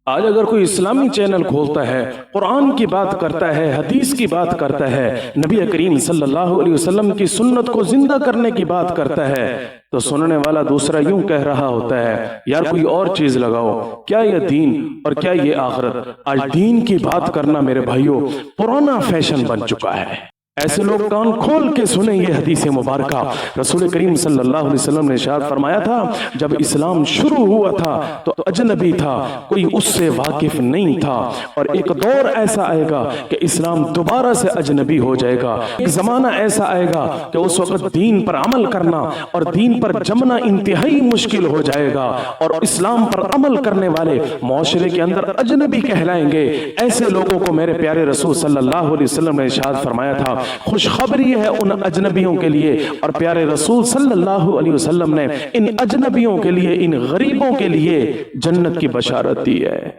آج اگر کوئی اسلامی چینل کھولتا ہے، قرآن کی بات کرتا ہے، حدیث کی بات کرتا ہے، نبی کریم صلی اللہ علیہ وسلم کی سنت کو زندہ کرنے کی بات کرتا ہے، تو سننے والا دوسرا یوں کہہ رہا ہوتا ہے، یار کوئی اور چیز لگاؤ، کیا یہ دین اور کیا یہ آخرت؟ آج دین کی بات کرنا میرے بھائیوں پرانا فیشن بن چکا ہے۔ ایسے لوگ کان کھول کے سنیں یہ حدیث مبارکہ۔ رسول کریم صلی اللہ علیہ وسلم نے ارشاد فرمایا تھا، جب اسلام شروع ہوا تھا تو اجنبی تھا، کوئی اس سے واقف نہیں تھا، اور ایک دور ایسا آئے گا کہ اسلام دوبارہ سے اجنبی ہو جائے گا۔ ایک زمانہ ایسا آئے گا کہ اس وقت دین پر عمل کرنا اور دین پر جمنا انتہائی مشکل ہو جائے گا، اور اسلام پر عمل کرنے والے معاشرے کے اندر اجنبی کہلائیں گے۔ ایسے لوگوں کو میرے پیارے رسول صلی اللہ علیہ وسلم نے ارشاد فرمایا تھا، خوشخبری ہے ان اجنبیوں کے لیے، اور پیارے رسول صلی اللہ علیہ وسلم نے ان اجنبیوں کے لیے، ان غریبوں کے لیے جنت کی بشارت دی ہے۔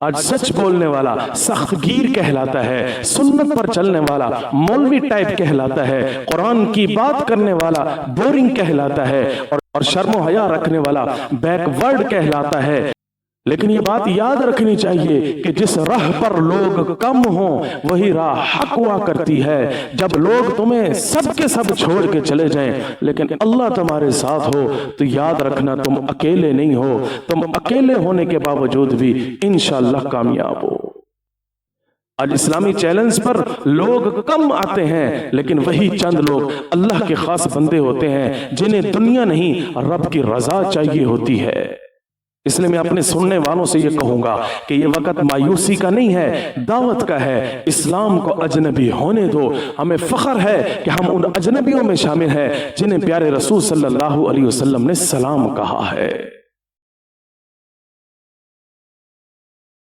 آج سچ بولنے والا سخت گیر کہلاتا ہے، سنت پر چلنے والا مولوی ٹائپ کہلاتا ہے، قرآن کی بات کرنے والا بورنگ کہلاتا ہے، اور شرم و حیا رکھنے والا بیک ورڈ کہلاتا ہے۔ لیکن یہ بات یاد رکھنی چاہیے کہ جس راہ پر لوگ کم ہوں وہی راہ حق ہوا کرتی ہے۔ جب لوگ تمہیں سب کے سب چھوڑ کے چلے جائیں لیکن اللہ تمہارے ساتھ ہو تو یاد رکھنا تم اکیلے نہیں ہو، تم اکیلے ہونے کے باوجود بھی انشاءاللہ کامیاب ہو۔ آج اسلامی چیلنج پر لوگ کم آتے ہیں، لیکن وہی چند لوگ اللہ کے خاص بندے ہوتے ہیں جنہیں دنیا نہیں رب کی رضا چاہیے ہوتی ہے۔ اس لیے میں اپنے سننے والوں سے یہ کہوں گا کہ یہ وقت مایوسی کا نہیں ہے، دعوت کا ہے۔ اسلام کو اجنبی ہونے دو۔ ہمیں فخر ہے کہ ہم ان اجنبیوں میں شامل ہیں جنہیں پیارے رسول صلی اللہ علیہ وسلم نے سلام کہا ہے۔